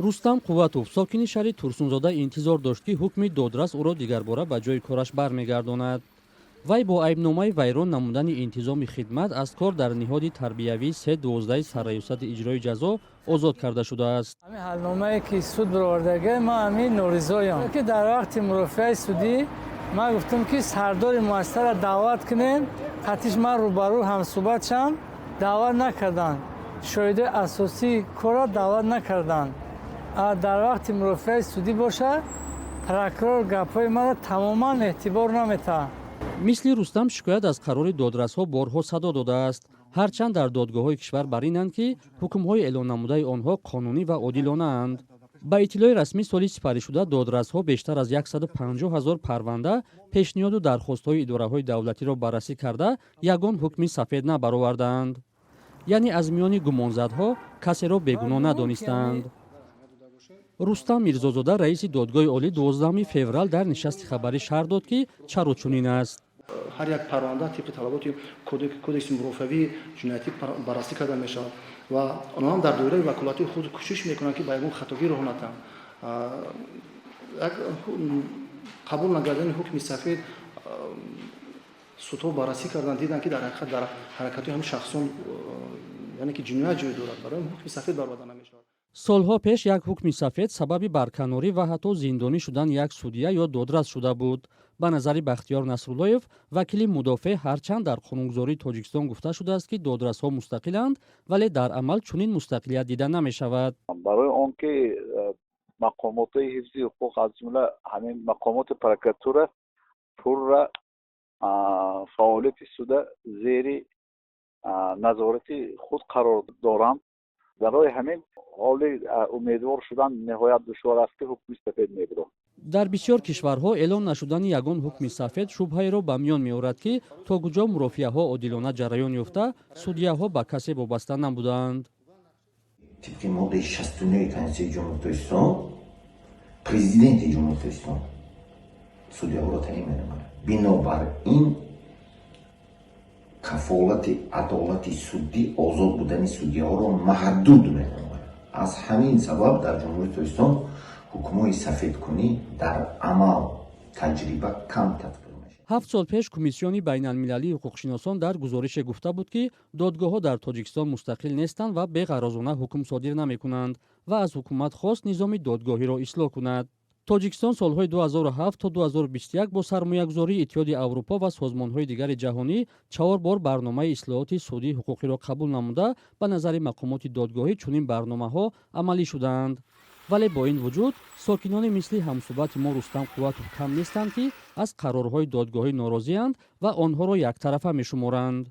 рустам қувватов сокини шаҳри турсунзода интизор дошт ки ҳукми додрас ӯро дигарбора ба ҷойи кораш бармегардонад. вай бо айбномаи вайрон намудани интизоми хидмат аз кор дар ниҳоди тарбиявии 3-12 сарраёсати иҷрои ҷазо озод карда шудааст. ҳамин ҳалномае ки суд баровардаги ман ҳамин норизоям ки дар вақти мурофиаи судӣ ман гуфтам ки сардори муассисаро даъват кунем, қатиш ман рӯбарӯ ҳамсӯҳбат шам, даъват накарданд. шоҳидаи асосии корро даъват накарданд. дар вақти мурофиаи судӣ бошад, прокурор гапҳои маро тамоман эътибор наметавад. мисли рустам шикоят аз қарори додрасҳо борҳо садо додааст, ҳарчанд дар додгоҳҳои кишвар бар инанд ки ҳукмҳои эълон намудаи онҳо қонунӣ ва одилонаанд. ба иттилои расмӣ соли сипаришуда додрасҳо бештар аз 150 000 парванда пешниҳоду дархостҳои идораҳои давлатиро баррасӣ карда ягон ҳукми сафед набаровардаанд. яъне аз миёни гумонзадҳо касеро бегуноҳ надонистанд. рустам мирзозода раиси додгоҳи олӣ 12 феврал дар нишасти хабарӣ шарҳ дод ки чаро чунин аст. ҳар як парванда тибқи талаботи кодекси мурофиавии ҷиноятӣ баррасӣ карда мешавад ва онҳо ҳам дар доираи ваколати худ кӯшиш мекунанд ки ба ягон хатогӣ роҳ натаҳанд. қабул нагардани ҳукми сафед судҳо баррасӣ карданд, диданд ки дар ҳақиқат дар ҳаракатҳои ҳамин шахсон яъне ки ҷиноят ҷой дорад, барои ҳукми сафед бароварда намешавад. солҳо пеш як ҳукми сафед сабаби барканорӣ ва ҳатто зиндонӣ шудан як судя ё додрас шуда буд. ба назари Бахтиёр Насруллоев, вакили мудофеъ, ҳарчанд дар қонунгузории Тоҷикистон гуфта шудааст ки додрасҳо мустақиланд, вале дар амал чунин мустақилият дида намешавад. барои он ки мақомоти ҳифзи ҳуқуқ аз ҷумла ҳамин мақомоти прокуратура пурра фаъолияти суда зери назорати худ қарор доранд, барои ҳамин ҳоли умедвор шудан ниҳоят душвор аст ки ҳукми сафед мебирад. дар бисёр кишварҳо эълон нашудани ягон ҳукми сафед шубҳаеро ба миён меорад ки то куҷо мурофиаҳо одилона ҷараён ёфта, судяҳо ба касе вобаста набуданд. тибқи моддаи 69 Конституцияи Ҷумҳурии Тоҷикистон президенти Ҷумҳурии Тоҷикистон судяҳоро таъин менамояд. бинобар ин кафолати адолати суддӣ озод будани судяҳоро маҳдуд менамояд. аз ҳамин сабаб дар Ҷумҳурии Тоҷикистон ҳукмҳои сафедкунӣ дар амал таҷриба кам татбиқ мешавад. 7 сол пеш Комиссиони байналмилалии ҳуқуқшиносон дар гузорише гуфта буд ки додгоҳҳо дар Тоҷикистон мустақил нестанд ва беғаразона ҳукм содир намекунанд ва аз ҳукумат хост низоми додгоҳиро ислоҳ кунад. тоҷикистон солҳои 2007 то 2021 бо сармоягузории Иттиҳоди Аврупо ва созмонҳои дигари ҷаҳонӣ 4 бор барномаи ислоҳоти судии ҳуқуқиро қабул намуда, ба назари мақомоти додгоҳӣ чунин барномаҳо амалӣ шудаанд. вале бо ин вуҷуд сокиноне мисли ҳамсӯҳбати мо Рустам Қувватов кам нестанд ки аз қарорҳои додгоҳӣ норозианд ва онҳоро яктарафа мешуморанд.